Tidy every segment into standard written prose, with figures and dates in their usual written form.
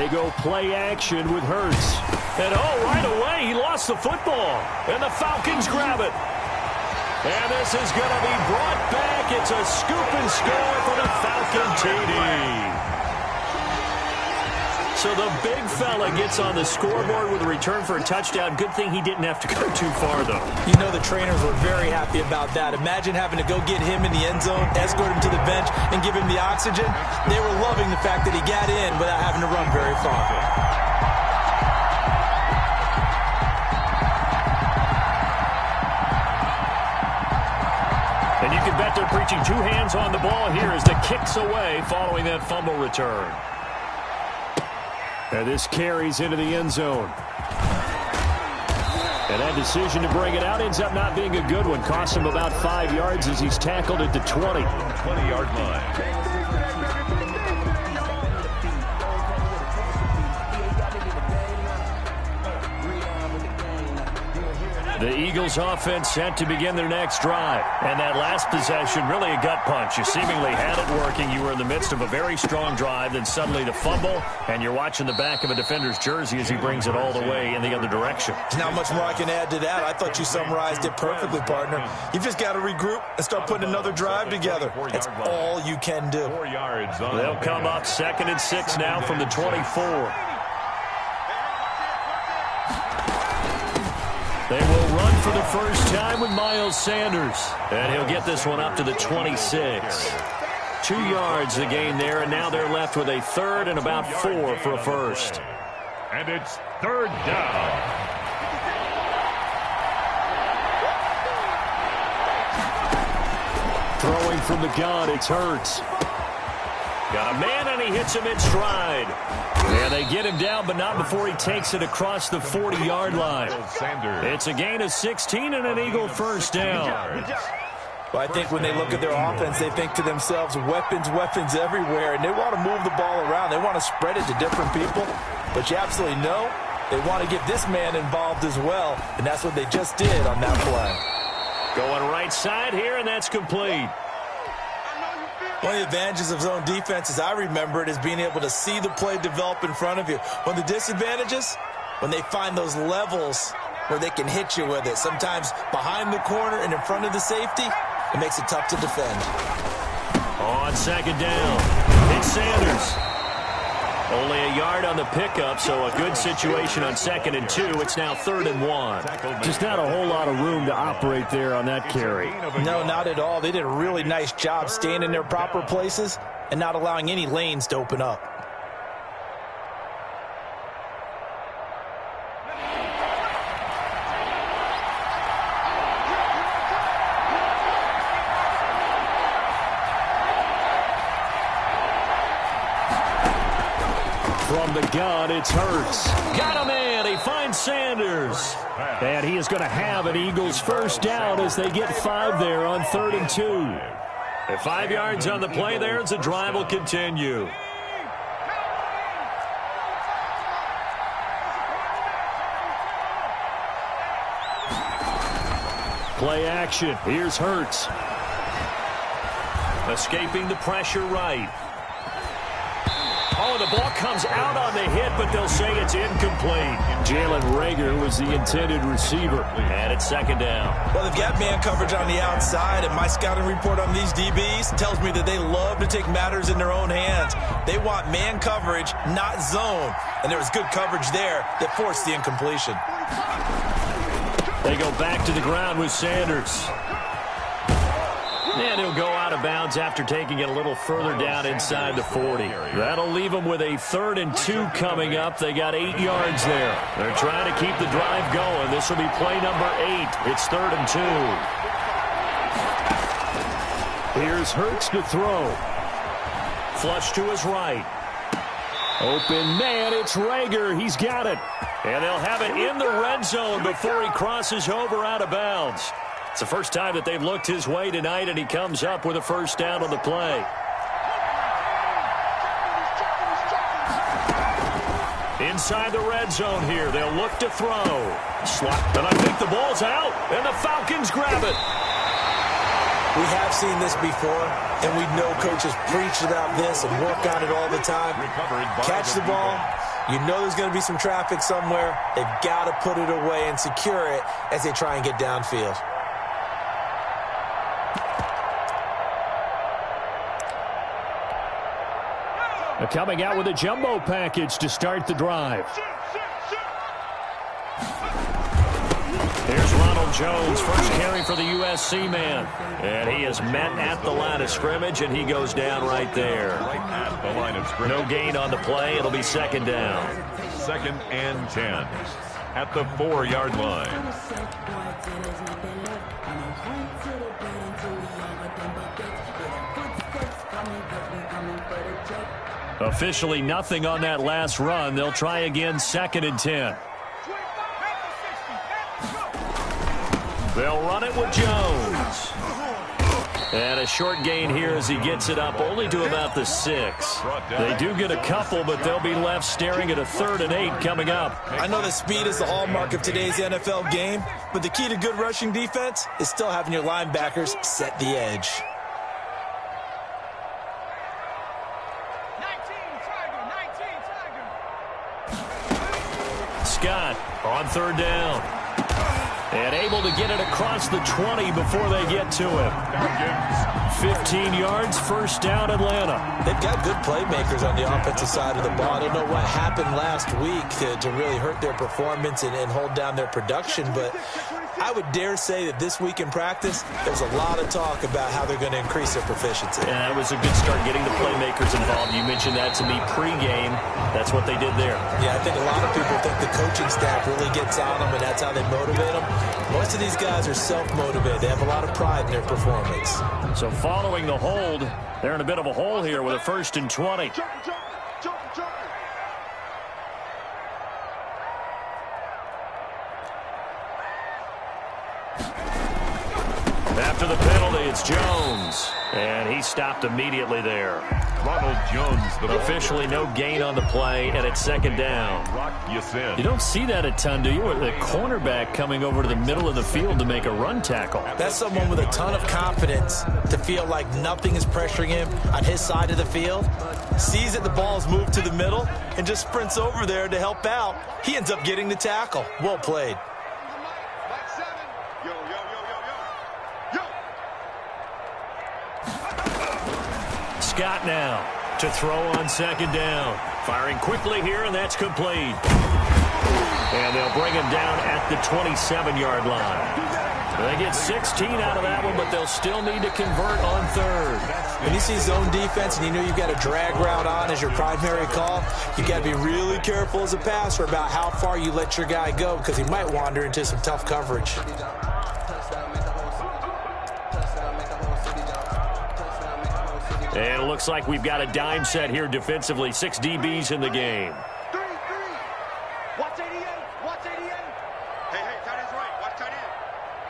They go play action with Hurts. And right away, he lost the football. And the Falcons grab it. And this is going to be brought back. It's a scoop and score for the Falcon TD. So the big fella gets on the scoreboard with a return for a touchdown. Good thing he didn't have to go too far, though. You know the trainers were very happy about that. Imagine having to go get him in the end zone, escort him to the bench, and give him the oxygen. They were loving the fact that he got in without having to run very far. And you can bet they're preaching two hands on the ball here as the kick's away following that fumble return. And this carries into the end zone. And that decision to bring it out ends up not being a good one. Costs him about 5 yards as he's tackled at the 20. 20-yard line. The Eagles offense set to begin their next drive. And that last possession, really a gut punch. You seemingly had it working. You were in the midst of a very strong drive. Then suddenly the fumble. And you're watching the back of a defender's jersey as he brings it all the way in the other direction. There's not much more I can add to that. I thought you summarized it perfectly, partner. You've just got to regroup and start putting another drive together. That's all you can do. 4 yards. They'll come up 2nd and 6 now from the 24. They will run for the first time with Miles Sanders. And he'll get this one up to the 26. 2 yards the gain there, and now they're left with a third and about 4 for a first. And it's 3rd down. Throwing from the gun, it's Hurts. Got a man, and he hits him in stride. And they get him down, but not before he takes it across the 40-yard line. It's a gain of 16 and an Eagle first down. Well, I think when they look at their offense, they think to themselves, weapons, weapons everywhere, and they want to move the ball around. They want to spread it to different people, but you absolutely know they want to get this man involved as well, and that's what they just did on that play. Going right side here, and that's complete. One of the advantages of zone defense, as I remember it, is being able to see the play develop in front of you. One of the disadvantages, when they find those levels where they can hit you with it, sometimes behind the corner and in front of the safety, it makes it tough to defend. On 2nd down, it's Sanders. Only a yard on the pickup, so a good situation on 2nd and 2. It's now 3rd and 1. Just not a whole lot of room to operate there on that carry. No, not at all. They did a really nice job staying in their proper places and not allowing any lanes to open up. From the gun, it's Hurts. Got a man. He finds Sanders. And he is going to have an Eagles first down as they get 5 there on 3rd and 2. And 5 yards on the play there as the drive will continue. Play action. Here's Hurts. Escaping the pressure right. Oh, the ball comes out on the hit, but they'll say it's incomplete. Jalen Reagor was the intended receiver. And it's 2nd down. Well, they've got man coverage on the outside, and my scouting report on these DBs tells me that they love to take matters in their own hands. They want man coverage, not zone. And there was good coverage there that forced the incompletion. They go back to the ground with Sanders. And he'll go out of bounds after taking it a little further down inside the 40. That'll leave them with a 3rd and 2 coming up. They got 8 yards there. They're trying to keep the drive going. This will be play number 8. It's 3rd and 2. Here's Hurts to throw. Flush to his right. Open man, it's Reagor. He's got it. And they'll have it in the red zone before he crosses over out of bounds. It's the first time that they've looked his way tonight, and he comes up with a first down on the play. Inside the red zone here, they'll look to throw. Slot, and I think the ball's out, and the Falcons grab it. We have seen this before, and we know coaches preach about this and work on it all the time. Catch the ball, You know there's going to be some traffic somewhere. They've got to put it away and secure it as they try and get downfield. They're coming out with a jumbo package to start the drive. Here's Ronald Jones, first carry for the USC man. And he is met at the line of scrimmage, and he goes down right there. Right at the line of scrimmage. No gain on the play. It'll be second down. 2nd and 10 at the 4-yard line. Officially nothing on that last run. They'll try again, 2nd and 10. They'll run it with Jones. And a short gain here as he gets it up only to about the 6. They do get a couple, but they'll be left staring at a 3rd and 8 coming up. I know that speed is the hallmark of today's NFL game, but the key to good rushing defense is still having your linebackers set the edge. Scott on 3rd down. And able to get it across the 20 before they get to him. 15 yards, first down, Atlanta. They've got good playmakers on the offensive side of the ball. I don't know what happened last week to really hurt their performance and hold down their production, but I would dare say that this week in practice, there's a lot of talk about how they're going to increase their proficiency. Yeah, it was a good start getting the playmakers involved. You mentioned that to me pregame. That's what they did there. Yeah, I think a lot of people think the coaching staff really gets on them, and that's how they motivate them. Most of these guys are self-motivated. They have a lot of pride in their performance. So following the hold, they're in a bit of a hole here with a 1st and 20. After the penalty, it's Jones. And he stopped immediately there. Ronald Jones. Officially no gain on the play, and it's 2nd down. You don't see that a ton, do you? With a cornerback coming over to the middle of the field to make a run tackle. That's someone with a ton of confidence to feel like nothing is pressuring him on his side of the field. Sees that the ball's moved to the middle and just sprints over there to help out. He ends up getting the tackle. Well played. Scott now to throw on 2nd down. Firing quickly here, and that's complete. And they'll bring him down at the 27-yard line. They get 16 out of that one, but they'll still need to convert on 3rd. When you see zone defense and you know you've got a drag route on as your primary call, you've got to be really careful as a passer about how far you let your guy go because he might wander into some tough coverage. And it looks like we've got a dime set here defensively. 6 DBs in the game. 3-3. Watch 88. Watch 88. Hey, tight end's right. Watch tight end.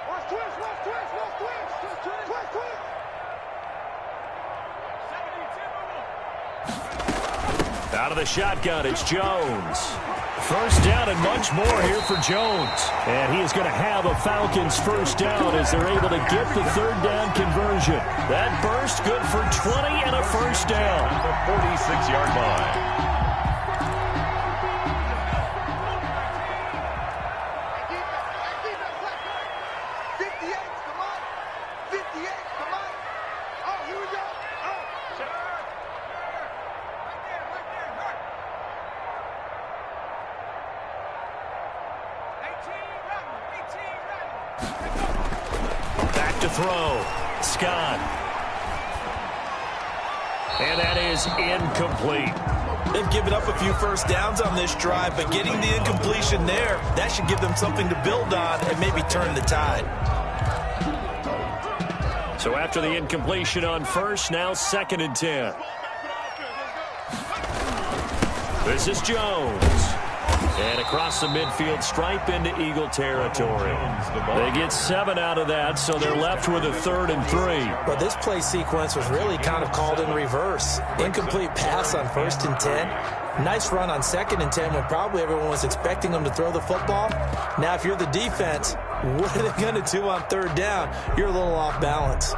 Watch twist. Watch twist. Watch twist. Twist, twist. 72. Out of the shotgun, it's Jones. First down and much more here for Jones. And he is going to have a Falcons first down as they're able to get the 3rd down conversion. That burst good for 20 and a first down. The 46-yard line. Back to throw. Scott. And that is incomplete. They've given up a few first downs on this drive, but getting the incompletion there, that should give them something to build on and maybe turn the tide. So after the incompletion on 1st, now 2nd and 10. This is Jones. And across the midfield stripe into Eagle territory. They get 7 out of that, so they're left with a 3rd and 3. But this play sequence was really kind of called in reverse. Incomplete pass on 1st and 10. Nice run on 2nd and 10 when probably everyone was expecting them to throw the football. Now, if you're the defense, what are they going to do on 3rd down? You're a little off balance.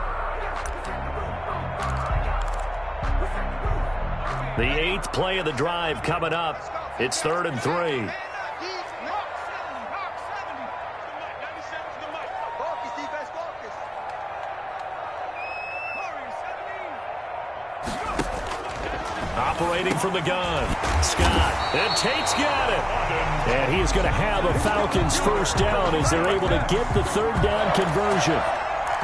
The 8th play of the drive coming up. It's 3rd and 3. Operating from the gun, Scott, and Tate's got it. And he is going to have a Falcons first down as they're able to get the 3rd down conversion.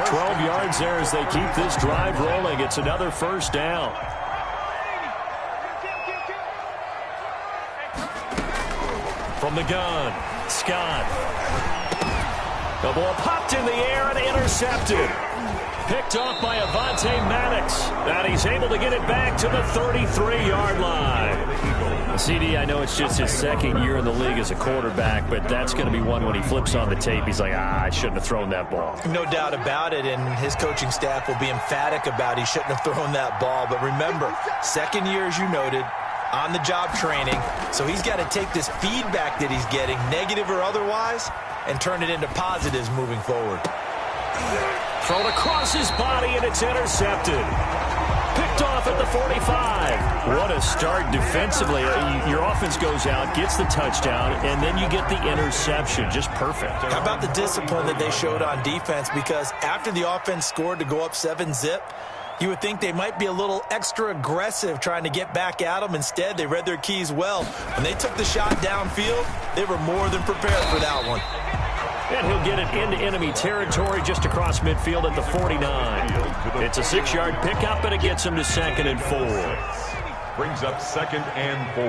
12 yards there as they keep this drive rolling. It's another first down. From the gun, Scott. The ball popped in the air and intercepted. Picked off by Avonte Maddox. And he's able to get it back to the 33-yard line. CD, I know it's just his 2nd year in the league as a quarterback, but that's going to be one when he flips on the tape. He's like, I shouldn't have thrown that ball. No doubt about it, and his coaching staff will be emphatic about he shouldn't have thrown that ball. But remember, 2nd year, as you noted, on-the-job training. So he's got to take this feedback that he's getting, negative or otherwise, and turn it into positives moving forward. Thrown across his body, and it's intercepted. Picked off at the 45. What a start defensively. Your offense goes out, gets the touchdown, and then you get the interception. Just perfect. How about the discipline that they showed on defense? Because after the offense scored to go up 7-zip, you would think they might be a little extra aggressive trying to get back at them. Instead, they read their keys well. When they took the shot downfield, they were more than prepared for that one. And he'll get it into enemy territory just across midfield at the 49. It's a 6-yard pickup, and it gets him to 2nd and 4. Brings up 2nd and 4.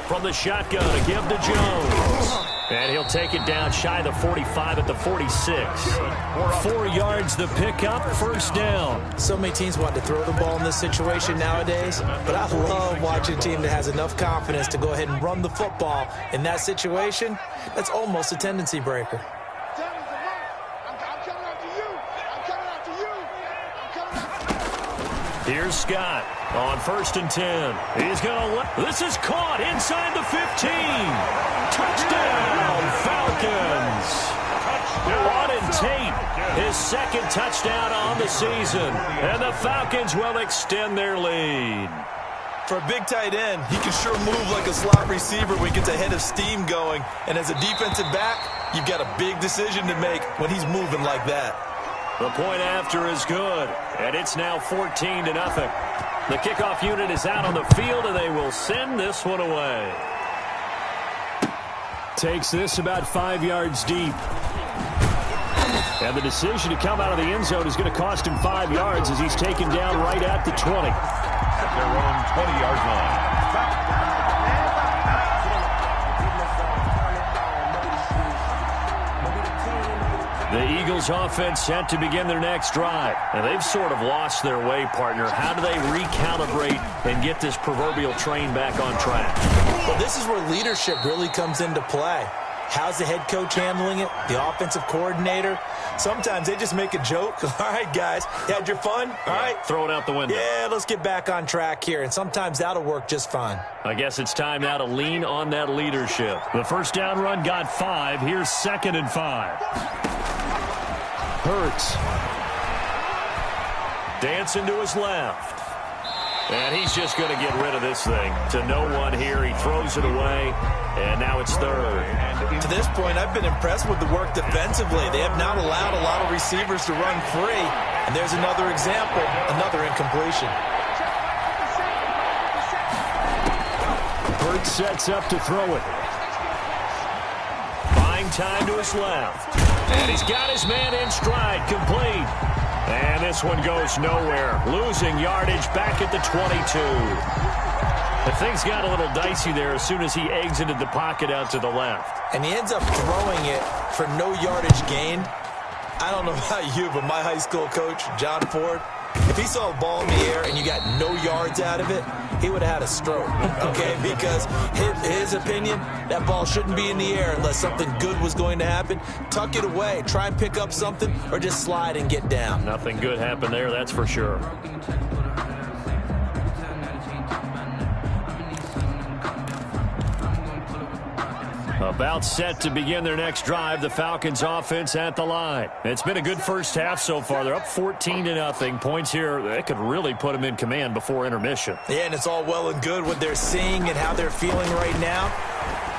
From the shotgun, a give to Jones. And he'll take it down shy of the 45 at the 46. 4 yards the pickup, first down. So many teams want to throw the ball in this situation nowadays, but I love watching a team that has enough confidence to go ahead and run the football in that situation. That's almost a tendency breaker. Here's Scott on 1st and 10. He's going to this is caught inside the 15. Touchdown, Falcons. Auden Tate, his 2nd touchdown on the season. And the Falcons will extend their lead. For a big tight end, he can sure move like a slot receiver when he gets a head of steam going. And as a defensive back, you've got a big decision to make when he's moving like that. The point after is good, and it's now 14-0. The kickoff unit is out on the field, and they will send this one away. Takes this about 5 yards deep. And the decision to come out of the end zone is going to cost him 5 yards as he's taken down right at the 20. At their own 20-yard line. The Eagles offense set to begin their next drive. And they've sort of lost their way, partner. How do they recalibrate and get this proverbial train back on track? Well, this is where leadership really comes into play. How's the head coach handling it? The offensive coordinator? Sometimes they just make a joke. All right, guys, you had your fun? All right. Throw it out the window. Yeah, let's get back on track here. And sometimes that'll work just fine. I guess it's time now to lean on that leadership. The first down run got 5. Here's 2nd and 5. Hurts. Dancing to his left. And he's just going to get rid of this thing. To no one here. He throws it away. And now it's 3rd. To this point, I've been impressed with the work defensively. They have not allowed a lot of receivers to run free. And there's another example, another incompletion. Hurts sets up to throw it. Buying time to his left. And he's got his man in stride, complete. And this one goes nowhere. Losing yardage back at the 22. The things got a little dicey there as soon as he exited the pocket out to the left. And he ends up throwing it for no yardage gained. I don't know about you, but my high school coach, John Ford, if he saw a ball in the air and you got no yards out of it, he would have had a stroke, okay? Because his opinion, that ball shouldn't be in the air unless something good was going to happen. Tuck it away, try and pick up something, or just slide and get down. Nothing good happened there, that's for sure. A About set to begin their next drive, the Falcons offense at the line. It's been a good first half so far. They're up 14-0. Points here, they could really put them in command before intermission. Yeah, and it's all well and good what they're seeing and how they're feeling right now.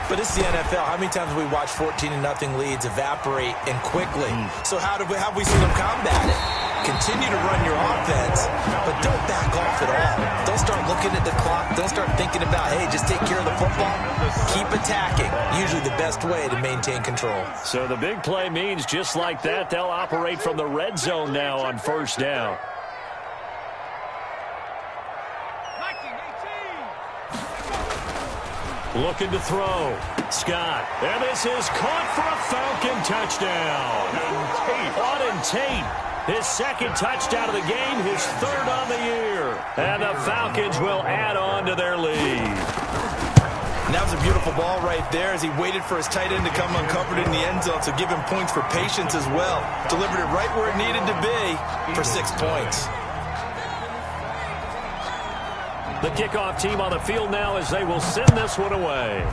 But it's the NFL. How many times have we watched 14-0 leads evaporate and quickly? So how have we seen them combat it? Continue to run your offense, but don't back off at all. Don't start looking at the clock. Don't start thinking about, hey, just take care of the football. Keep attacking. Usually the best way to maintain control. So the big play means just like that, they'll operate from the red zone now on first down. Looking to throw. Scott. And this is caught for a Falcon touchdown. Auden Tate. His second touchdown of the game, his third on the year. And the Falcons will add on to their lead. And that was a beautiful ball right there as he waited for his tight end to come uncovered in the end zone, so give him points for patience as well. Delivered it right where it needed to be for 6 points. The kickoff team on the field now as they will send this one away.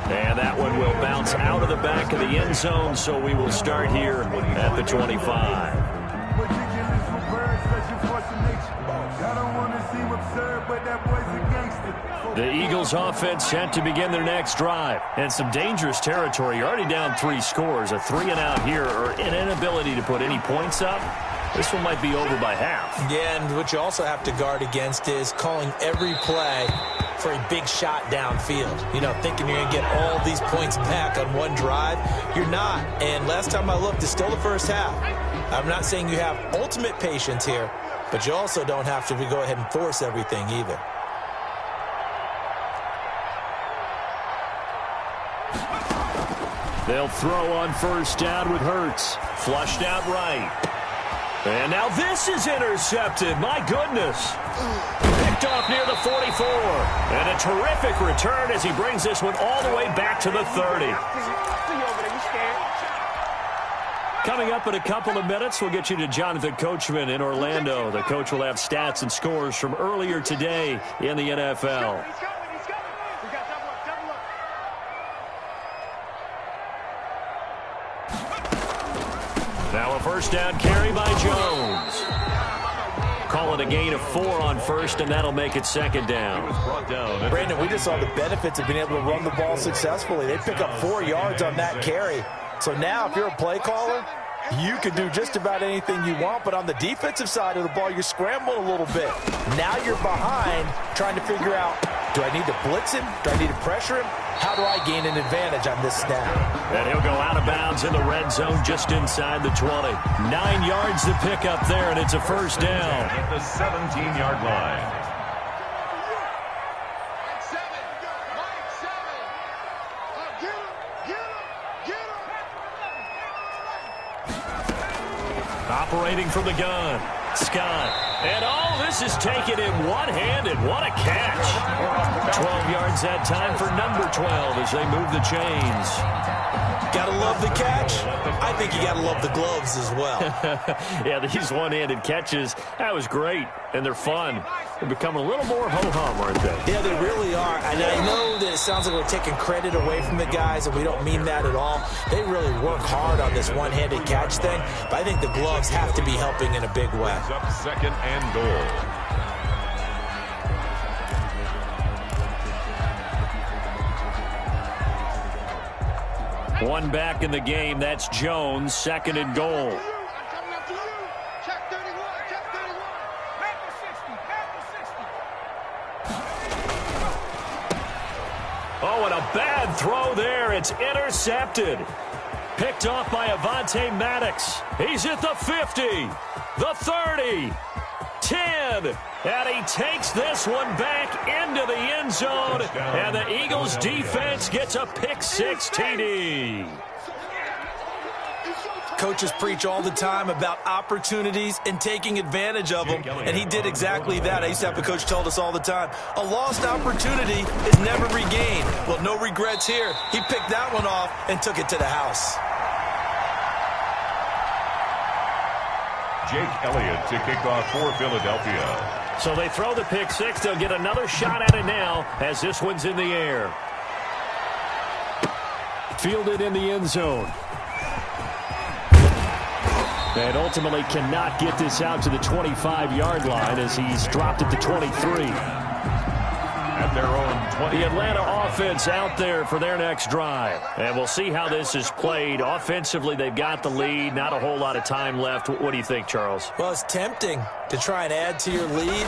And that one will bounce out of the back of the end zone, so we will start here at the 25. The Eagles offense set to begin their next drive. And some dangerous territory. You're already down 3 scores. A 3-and-out here or an inability to put any points up. This one might be over by half. Yeah, and what you also have to guard against is calling every play for a big shot downfield. You know, thinking you're going to get all these points back on one drive. You're not. And last time I looked, it's still the first half. I'm not saying you have ultimate patience here, but you also don't have to go ahead and force everything either. They'll throw on first down with Hurts. Flushed out right. And now this is intercepted. My goodness. Picked off near the 44. And a terrific return as he brings this one all the way back to the 30. Coming up in a couple of minutes, we'll get you to Jonathan Coachman in Orlando. The coach will have stats and scores from earlier today in the NFL. Now a first down carry by Jones. Call it a gain of 4 on first, and that'll make it second down. Brandon, we just saw the benefits of being able to run the ball successfully. They pick up 4 yards on that carry. So now if you're a play caller, you can do just about anything you want, but on the defensive side of the ball, you're scrambling a little bit. Now you're behind trying to figure out, do I need to blitz him? Do I need to pressure him? How do I gain an advantage on this snap? And he'll go out of bounds in the red zone just inside the 20. 9 yards to pick up there, and it's a first down. At the 17-yard line. Operating from the gun, Scott. And this is taken in one-handed. What a catch. 12 yards that time for number 12 as they move the chains. Gotta love the catch. I think you gotta love the gloves as well. Yeah, these one-handed catches, that was great, and they're fun. They're becoming a little more ho-hum, aren't they? Yeah, they really are. And I know that it sounds like we're taking credit away from the guys, and we don't mean that at all. They really work hard on this one-handed catch thing, but I think the gloves have to be helping in a big way. Up second and goal. One back in the game. That's Jones, second and goal. Oh, and a bad throw there. It's intercepted. Picked off by Avonte Maddox. He's at the 50, the 30, 10. And he takes this one back into the end zone. And the Eagles defense gets a pick-6 TD. Coaches preach all the time about opportunities and taking advantage of them, and he did exactly that. I used to have a coach told us all the time, a lost opportunity is never regained. Well, no regrets here. He picked that one off and took it to the house. Jake Elliott to kick off for Philadelphia. So they throw the pick six. They'll get another shot at it now as this one's in the air. Fielded in the end zone. And ultimately cannot get this out to the 25-yard line as he's dropped at the 23. At their own 20. The Atlanta offense out there for their next drive. And we'll see how this is played. Offensively, they've got the lead. Not a whole lot of time left. What do you think, Charles? Well, it's tempting to try and add to your lead,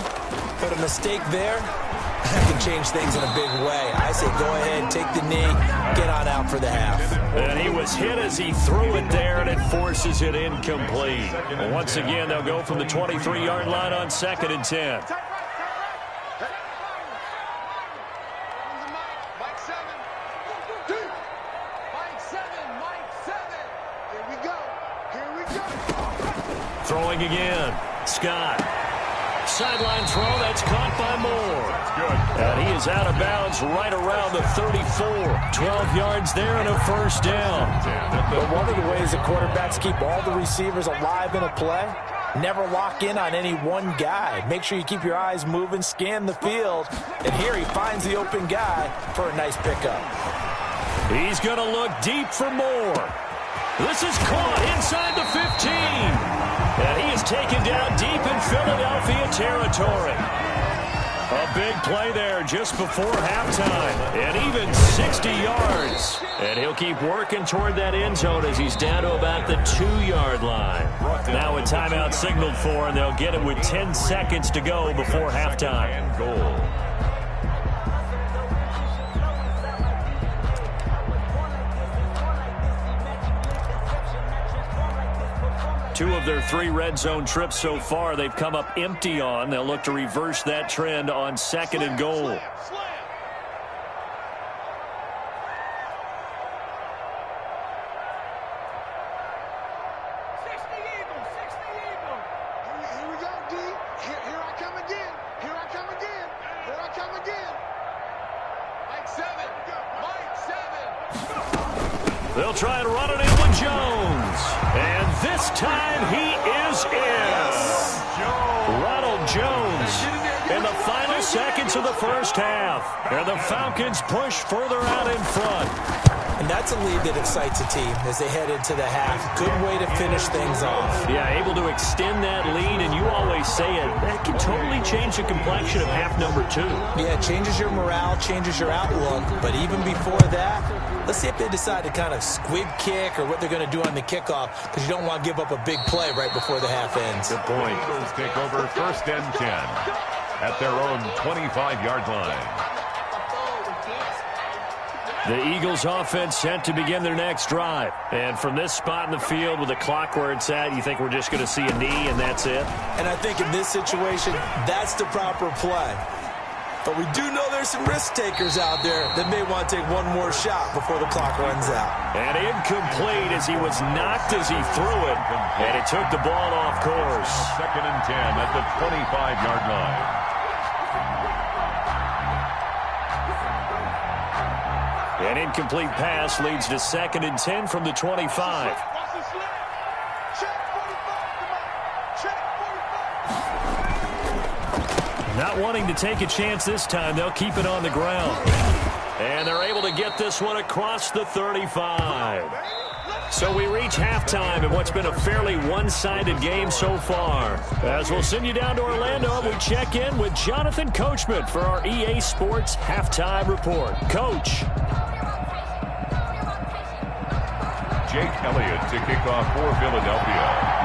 but a mistake there can change things in a big way. I say go ahead, take the knee, get on out for the half. And he was hit as he threw it there, and it forces it incomplete. And once again, they'll go from the 23-yard line on 2nd and 10. Throwing again. Scott. Sideline throw. That's caught by Moore. That's good. And he is out of bounds right around the 34. 12 yards there and a first down. But one of the ways that quarterbacks keep all the receivers alive in a play, never lock in on any one guy. Make sure you keep your eyes moving, scan the field. And here he finds the open guy for a nice pickup. He's going to look deep for Moore. This is caught inside the 15. And he is taken down deep in Philadelphia territory. A big play there just before halftime. And even 60 yards. And he'll keep working toward that end zone as he's down to about the 2-yard line. Now a timeout signaled for, and they'll get it with 10 seconds to go before halftime. And goal. Two of their 3 red zone trips so far, they've come up empty on. They'll look to reverse that trend on 2nd and goal. They'll try and run it in with Jones. And this time he is in. Ronald Jones in the final seconds of the first half. And the Falcons push further out in front. And that's a lead that excites a team as they head into the half. Good way to finish things off. Yeah, able to extend that lead, and you always say it, that can totally change the complexion of half number 2. Yeah, it changes your morale, changes your outlook. But even before that, let's see if they decide to kind of squib kick or what they're going to do on the kickoff, because you don't want to give up a big play right before the half ends. Good point. Eagles take over 1st and 10 at their own 25-yard line. The Eagles offense set to begin their next drive. And from this spot in the field with the clock where it's at, you think we're just going to see a knee and that's it? And I think in this situation, that's the proper play. But we do know there's some risk takers out there that may want to take one more shot before the clock runs out. And incomplete as he was knocked as he threw it. And it took the ball off course. 2nd and 10 at the 25-yard line. An incomplete pass leads to 2nd and 10 from the 25. Not wanting to take a chance this time, they'll keep it on the ground. And they're able to get this one across the 35. So we reach halftime in what's been a fairly one-sided game so far. As we'll send you down to Orlando, we check in with Jonathan Coachman for our EA Sports Halftime Report. Coach. Jake Elliott to kick off for Philadelphia.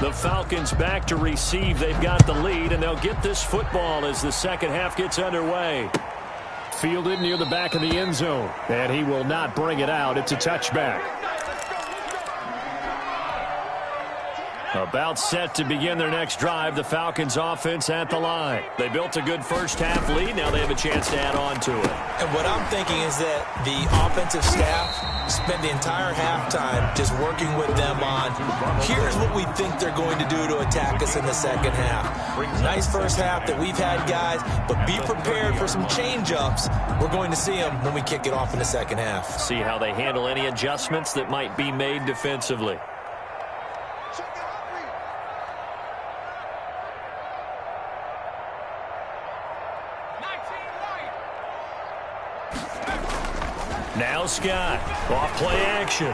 The Falcons back to receive. They've got the lead, and they'll get this football as the second half gets underway. Fielded near the back of the end zone, and he will not bring it out. It's a touchback. About set to begin their next drive, the Falcons offense at the line. They built a good first half lead. Now they have a chance to add on to it. And what I'm thinking is that the offensive staff spent the entire halftime just working with them on, here's what we think they're going to do to attack us in the second half. Nice first half that we've had, guys, but be prepared for some change-ups. We're going to see them when we kick it off in the second half. See how they handle any adjustments that might be made defensively. Now Scott, off play action.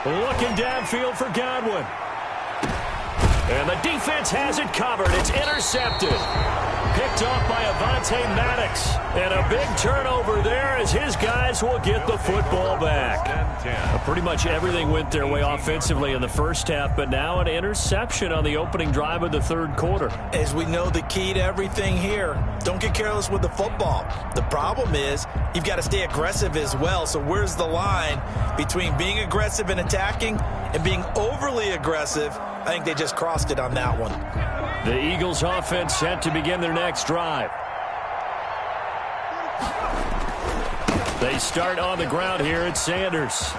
Looking downfield for Godwin. And the defense has it covered. It's intercepted. Picked off by Avonte Maddox. And a big turnover there as his guys will get the football back. Pretty much everything went their way offensively in the first half, but now an interception on the opening drive of the third quarter. As we know, the key to everything here, don't get careless with the football. The problem is you've got to stay aggressive as well. So where's the line between being aggressive and attacking and being overly aggressive? I think they just crossed it on that one. The Eagles offense set to begin their next drive. They start on the ground here at Sanders.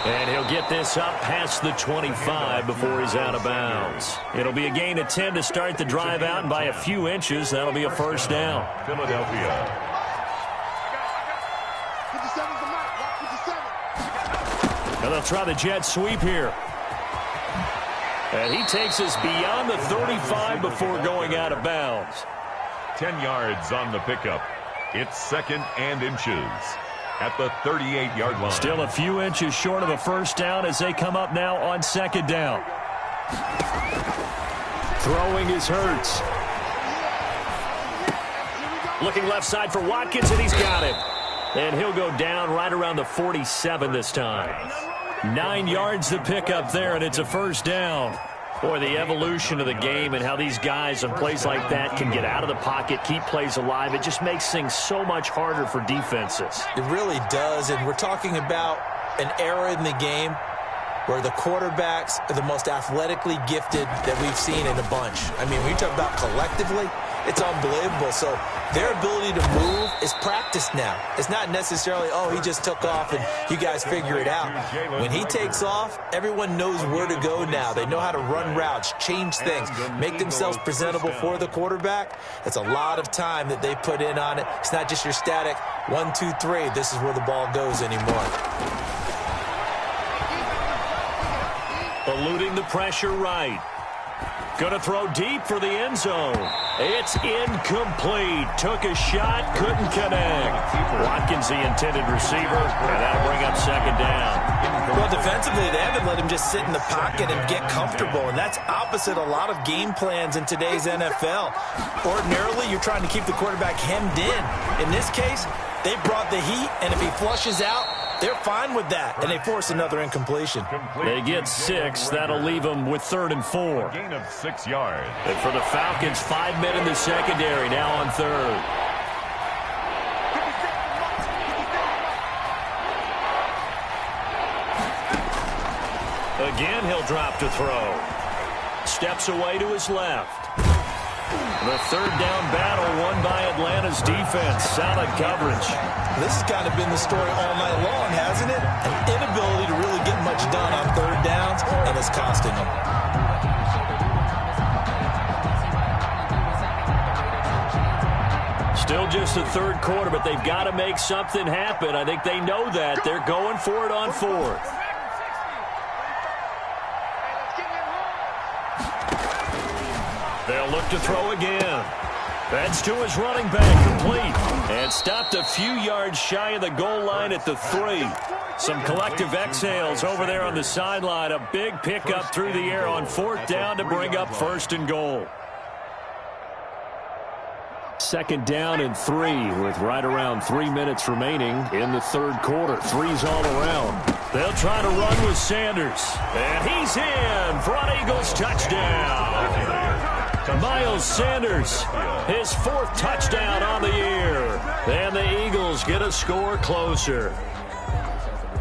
And he'll get this up past the 25 before he's out of bounds. It'll be a gain of 10 to start the drive out, and by a few inches, that'll be a first down. Philadelphia. And they'll try the jet sweep here. And he takes us beyond the 35 before going out of bounds. 10 yards on the pickup. It's second and inches at the 38-yard line. Still a few inches short of a first down as they come up now on second down. Throwing is Hurts. Looking left side for Watkins, and he's got him. And he'll go down right around the 47 this time. 9 yards to pick up there, and it's a first down. Boy, the evolution of the game and how these guys on plays like that can get out of the pocket, keep plays alive, it just makes things so much harder for defenses. It really does, and we're talking about an era in the game where the quarterbacks are the most athletically gifted that we've seen in a bunch. I mean, when you talk about collectively, it's unbelievable. So their ability to move is practiced now. It's not necessarily, oh, he just took off and you guys figure it out. When he takes off, everyone knows where to go now. They know how to run routes, change things, make themselves presentable for the quarterback. It's a lot of time that they put in on it. It's not just your static 1, 2, 3. This is where the ball goes anymore. Eluding the pressure right. Going to throw deep for the end zone. It's incomplete. Took a shot, couldn't connect. Watkins, the intended receiver, and that'll bring up second down. Well, defensively, they haven't let him just sit in the pocket and get comfortable, and that's opposite a lot of game plans in today's NFL. Ordinarily, you're trying to keep the quarterback hemmed in. In this case, they brought the heat, and if he flushes out, they're fine with that, and they force another incompletion. They get 6. That'll leave them with 3rd and 4. Gain of 6 yards. And for the Falcons, 5 men in the secondary, now on 3rd. Again, he'll drop to throw. Steps away to his left. The 3rd down battle won by Atlanta's defense. Solid coverage. This has kind of been the story all night long, hasn't it? An inability to really get much done on 3rd downs, and it's costing them. Still just the 3rd quarter, but they've got to make something happen. I think they know that. They're going for it on 4th. They'll look to throw again. That's to his running back, complete. And stopped a few yards shy of the goal line at the 3. Some collective exhales over there on the sideline. A big pickup through the air on 4th down to bring up 1st and goal. 2nd down and 3 with right around 3 minutes remaining in the 3rd quarter. 3's all around. They'll try to run with Sanders. And he's in for an Eagles touchdown. Miles Sanders, his 4th touchdown on the year. And the Eagles get a score closer.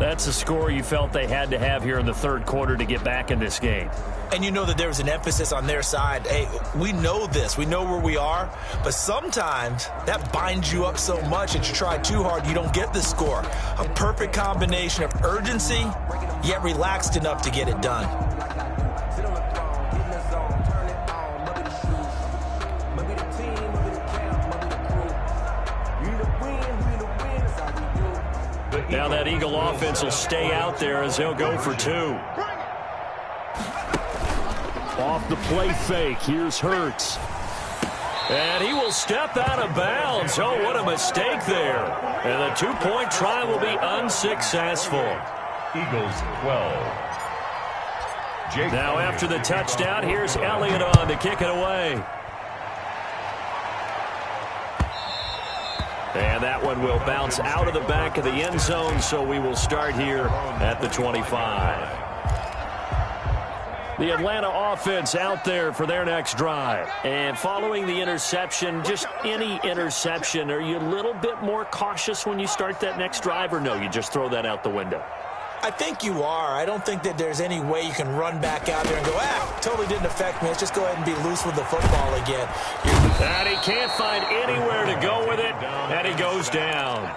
That's a score you felt they had to have here in the third quarter to get back in this game. And you know that there was an emphasis on their side. Hey, we know this. We know where we are. But sometimes that binds you up so much that you try too hard, you don't get the score. A perfect combination of urgency, yet relaxed enough to get it done. Now that Eagle offense will stay out there as they'll go for two. Off the play fake, here's Hurts. And he will step out of bounds. Oh, what a mistake there. And the two-point try will be unsuccessful. Eagles 12. Now after the touchdown, here's Elliott on to kick it away. And that one will bounce out of the back of the end zone, so we will start here at the 25. The Atlanta offense out there for their next drive. And following the interception, just any interception, are you a little bit more cautious when you start that next drive, or no, you just throw that out the window? I think you are. I don't think that there's any way you can run back out there and go, totally didn't affect me. Let's just go ahead and be loose with the football again. And he can't find anywhere to go with it, and he goes down.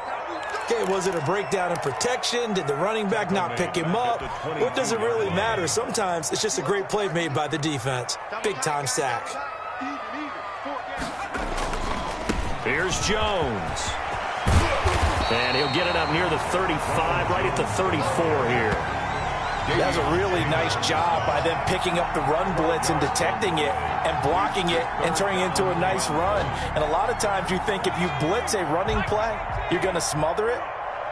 Okay, was it a breakdown in protection? Did the running back not pick him up? What does it really matter? Sometimes it's just a great play made by the defense. Big-time sack. Here's Jones. And he'll get it up near the 35, right at the 34 here. That was a really nice job by them picking up the run blitz and detecting it and blocking it and turning it into a nice run. And a lot of times you think if you blitz a running play, you're going to smother it.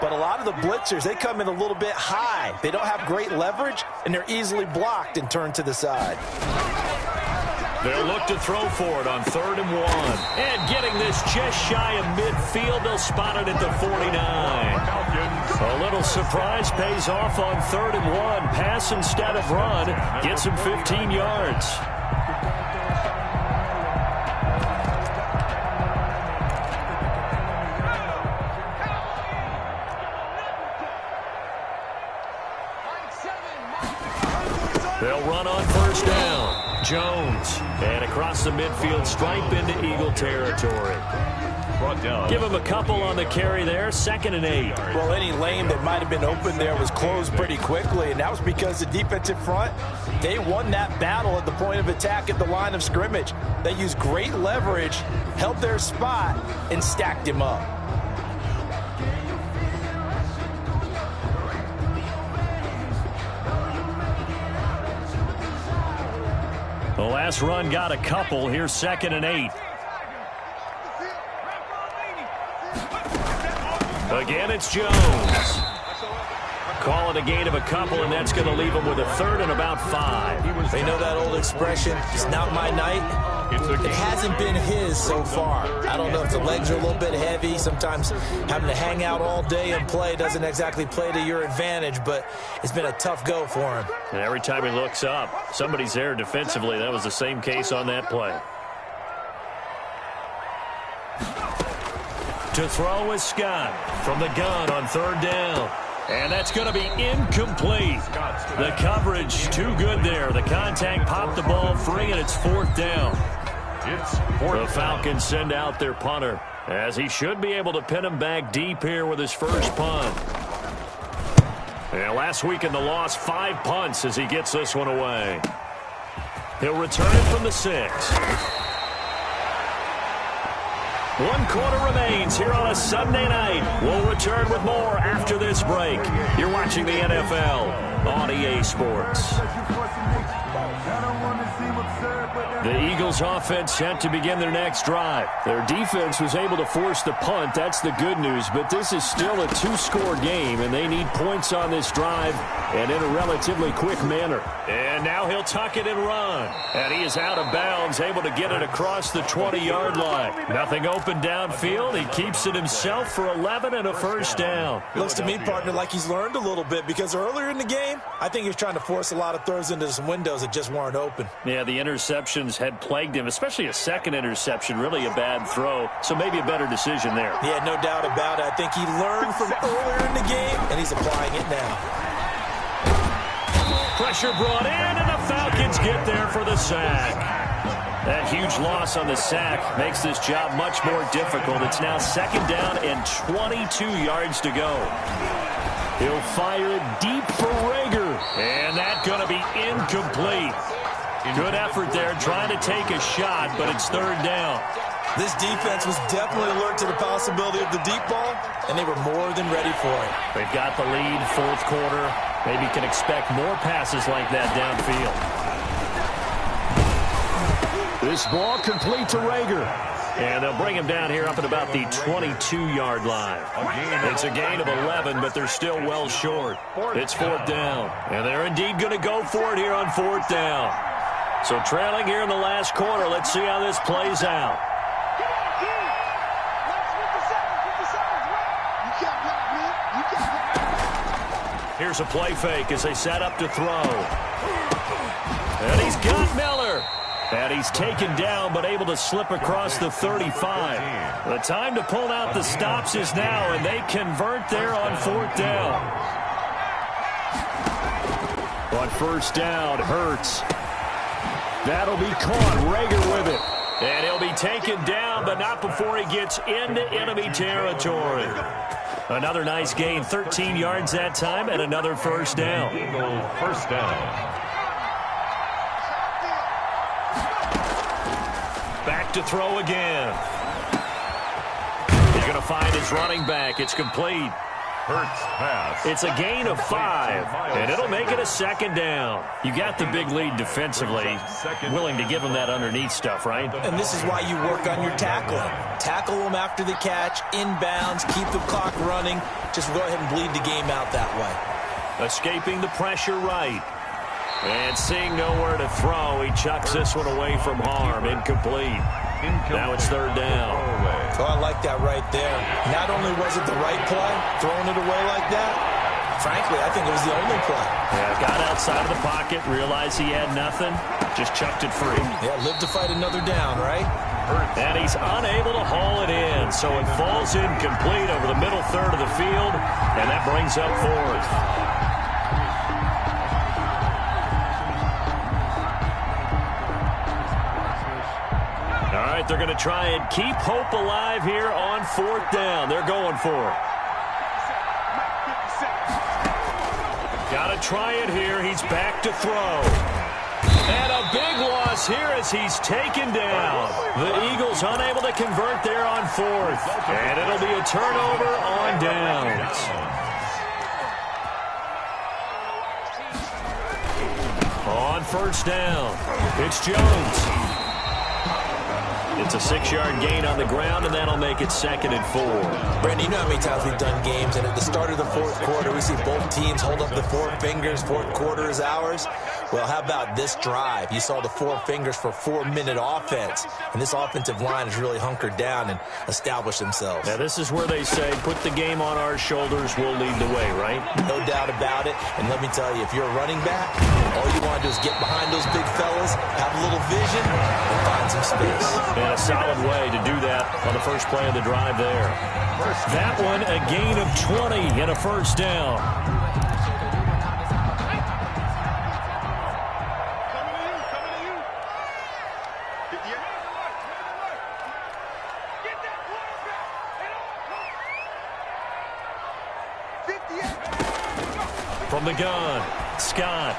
But a lot of the blitzers, they come in a little bit high. They don't have great leverage, and they're easily blocked and turned to the side. They'll look to throw for it on 3rd and 1. And getting this just shy of midfield, they'll spot it at the 49. A little surprise pays off on 3rd and 1. Pass instead of run. Gets him 15 yards. They'll run on 1st down. Jones, and across the midfield, stripe into Eagle territory. Give him a couple on the carry there, 2nd and 8. Well, any lane that might have been open there was closed pretty quickly, and that was because the defensive front, they won that battle at the point of attack at the line of scrimmage. They used great leverage, held their spot, and stacked him up. The last run got a couple. Here's 2nd and 8. Again, it's Jones. Call it a gain of a couple, and that's going to leave him with a 3rd and about 5. They know that old expression, it's not my night. It hasn't been his so far. I don't know if the legs are a little bit heavy. Sometimes having to hang out all day and play doesn't exactly play to your advantage, but it's been a tough go for him. And every time he looks up, somebody's there defensively. That was the same case on that play. To throw is Scott from the gun on 3rd down. And that's going to be incomplete. The coverage too good there. The contact popped the ball free, and it's 4th down. The Falcons send out their punter, as he should be able to pin him back deep here with his first punt. And last week in the loss, 5 punts as he gets this one away. He'll return it from the 6. 1 quarter remains here on a Sunday night. We'll return with more after this break. You're watching the NFL on EA Sports. The Eagles offense set to begin their next drive. Their defense was able to force the punt. That's the good news, but this is still a 2-score game, and they need points on this drive and in a relatively quick manner. And now he'll tuck it and run. And he is out of bounds, able to get it across the 20-yard line. Nothing open downfield. He keeps it himself for 11 and a 1st down. Looks to me, partner, like he's learned a little bit, because earlier in the game, I think he was trying to force a lot of throws into some windows that just weren't open. Yeah, the interceptions interceptions had plagued him, especially a second interception, really a bad throw. So maybe a better decision there. Yeah, no doubt about it. I think he learned from earlier in the game, and he's applying it now. Pressure brought in, and the Falcons get there for the sack. That huge loss on the sack makes this job much more difficult. It's now 2nd down and 22 yards to go. He'll fire it deep for Rager, and that's going to be incomplete. Good effort there trying to take a shot, but it's 3rd down. This defense was definitely alert to the possibility of the deep ball, and they were more than ready for it. They've got the lead, 4th quarter. Maybe can expect more passes like that downfield. This ball complete to Rager. And they'll bring him down here up at about the 22-yard line. It's a gain of 11, but they're still well short. It's 4th down. And they're indeed going to go for it here on 4th down. So trailing here in the last quarter. Let's see how this plays out. Here's a play fake as they set up to throw. And he's got Miller. And he's taken down, but able to slip across the 35. The time to pull out the stops is now, and they convert there on 4th down. On 1st down, Hurts. That'll be caught. Rager with it. And he'll be taken down, but not before he gets into enemy territory. Another nice gain, 13 yards that time, and another 1st down. Eagle 1st down. Back to throw again. He's going to find his running back. It's complete. Hurts pass. It's a gain of 5, and it'll make it a 2nd down. You got the big lead defensively. Willing to give him that underneath stuff, right? And this is why you work on your tackling. Tackle them after the catch, inbounds, keep the clock running. Just go ahead and bleed the game out that way. Escaping the pressure right. And seeing nowhere to throw, he chucks this one away from harm. Incomplete. Now it's 3rd down. Oh, I like that right there. Not only was it the right play, throwing it away like that, frankly, I think it was the only play. Yeah, got outside of the pocket, realized he had nothing, just chucked it free. Yeah, live to fight another down, right? And he's unable to haul it in, so it falls incomplete over the middle 3rd of the field, and that brings up 4th. All right, they're going to try and keep hope alive here on 4th down. They're going for it. Got to try it here. He's back to throw. And a big loss here as he's taken down. The Eagles unable to convert there on 4th. And it'll be a turnover on downs. On 1st down, it's Jones. It's a 6-yard gain on the ground, and that'll make it 2nd and 4. Brandon, you know how many times we've done games, and at the start of the 4th quarter, we see both teams hold up the 4 fingers, 4th quarter is ours. Well, how about this drive? You saw the 4 fingers for 4-minute offense, and this offensive line has really hunkered down and established themselves. Now, this is where they say, put the game on our shoulders, we'll lead the way, right? No doubt about it, and let me tell you, if you're a running back, all you want to do is get behind those big fellas, have a little vision, and find some space. And a solid way to do that on the first play of the drive there. That one, a gain of 20 and a 1st down. From the gun, Scott.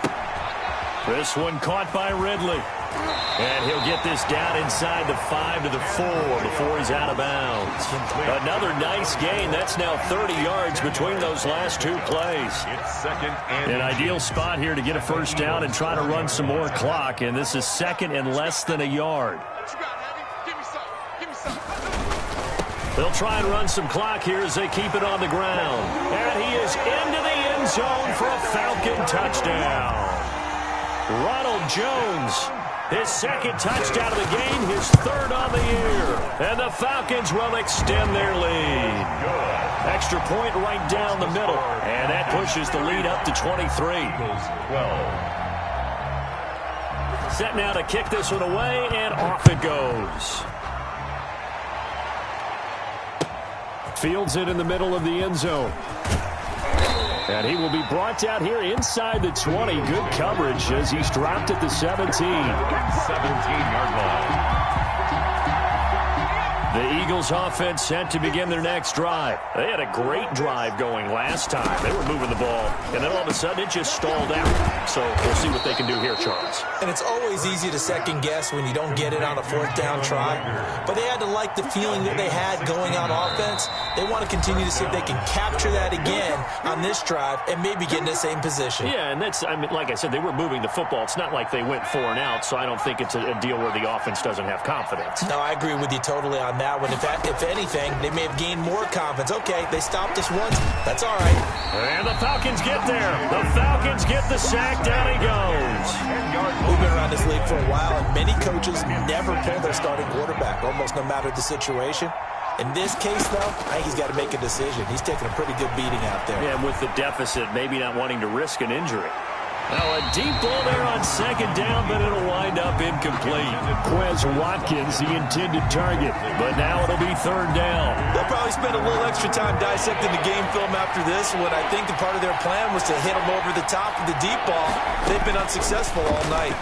This one caught by Ridley. And he'll get this down inside the 5 to the 4 before he's out of bounds. Another nice gain. That's now 30 yards between those last 2 plays. It's 2nd and an ideal spot here to get a 1st down and try to run some more clock. And this is 2nd and less than a yard. They'll try and run some clock here as they keep it on the ground. And he is into the end zone for a Falcon touchdown. Ronald Jones, his 2nd touchdown of the game, his 3rd on the year. And the Falcons will extend their lead. Extra point right down the middle. And that pushes the lead up to 23. 12. Set now to kick this one away, and off it goes. Fields it in the middle of the end zone. And he will be brought down here inside the 20. Good coverage as he's dropped at the 17. 17-yard line. The Eagles offense set to begin their next drive. They had a great drive going last time. They were moving the ball, and then all of a sudden it just stalled out. So we'll see what they can do here, Charles. And it's always easy to second guess when you don't get it on a fourth down try. But they had to like the feeling that they had going on offense. They want to continue to see if they can capture that again on this drive and maybe get in the same position. Yeah, and that's, I mean, like I said, they were moving the football. It's not like they went 4 and out, so I don't think it's a deal where the offense doesn't have confidence. No, I agree with you totally on that one. If anything, they may have gained more confidence. Okay, they stopped us once. That's all right. And the Falcons get there. The Falcons get the sack. Down he goes. We've been around this league for a while, and many coaches never pull their starting quarterback, almost no matter the situation. In this case, though, I think he's got to make a decision. He's taking a pretty good beating out there. Yeah, and with the deficit, maybe not wanting to risk an injury. Now a deep ball there on second down, but it'll wind up incomplete. Quez Watkins, the intended target, but now it'll be third down. They'll probably spend a little extra time dissecting the game film after this one. I think the part of their plan was to hit them over the top of the deep ball. They've been unsuccessful all night.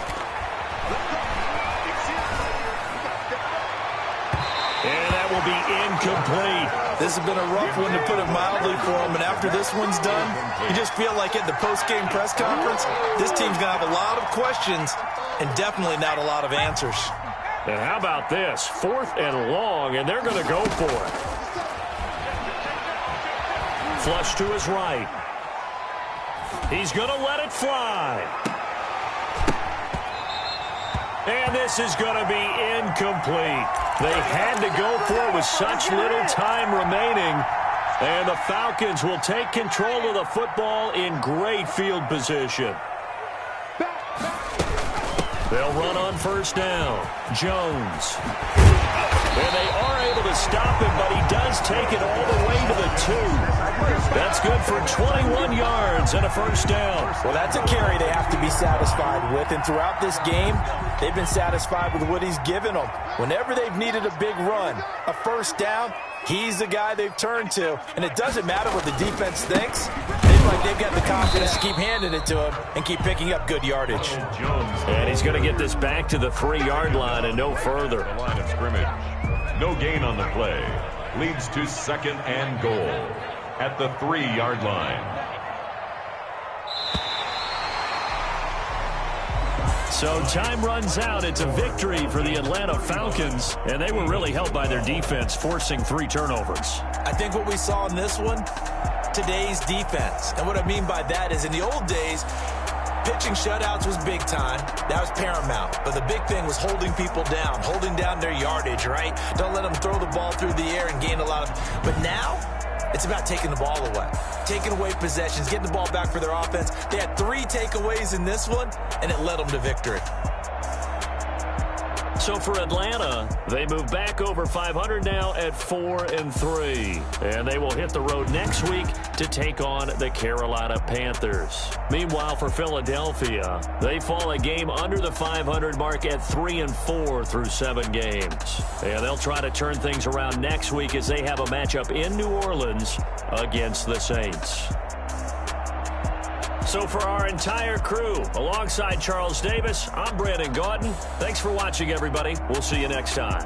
And that will be incomplete. This has been a rough one, to put it mildly, for them. And after this one's done, you just feel like at the post-game press conference, this team's going to have a lot of questions and definitely not a lot of answers. And how about this? 4th and long, and they're going to go for it. Flush to his right. He's going to let it fly. And this is going to be incomplete. They had to go for it with such little time remaining. And the Falcons will take control of the football in great field position. They'll run on first down. Jones. And they are able to stop him, but he does take it all the way to the 2. That's good for 21 yards and a first down. Well, that's a carry they have to be satisfied with. And throughout this game, they've been satisfied with what he's given them. Whenever they've needed a big run, a first down, he's the guy they've turned to. And it doesn't matter what the defense thinks. They've got the confidence to keep handing it to him and keep picking up good yardage. And he's going to get this back to the 3-yard line and no further. The line of scrimmage. No gain on the play. Leads to 2nd and goal at the 3-yard line. So time runs out. It's a victory for the Atlanta Falcons, and they were really helped by their defense, forcing 3 turnovers. I think what we saw in this one, today's defense. And what I mean by that is in the old days, pitching shutouts was big time. That was paramount. But the big thing was holding people down, holding down their yardage, right? Don't let them throw the ball through the air and gain a lot of... But now, it's about taking the ball away. Taking away possessions, getting the ball back for their offense. They had 3 takeaways in this one, and it led them to victory. So for Atlanta, they move back over 500 now at 4-3. And they will hit the road next week to take on the Carolina Panthers. Meanwhile, for Philadelphia, they fall a game under the 500 mark at 3-4 through 7 games. And they'll try to turn things around next week as they have a matchup in New Orleans against the Saints. So for our entire crew, alongside Charles Davis, I'm Brandon Gaudin. Thanks for watching, everybody. We'll see you next time.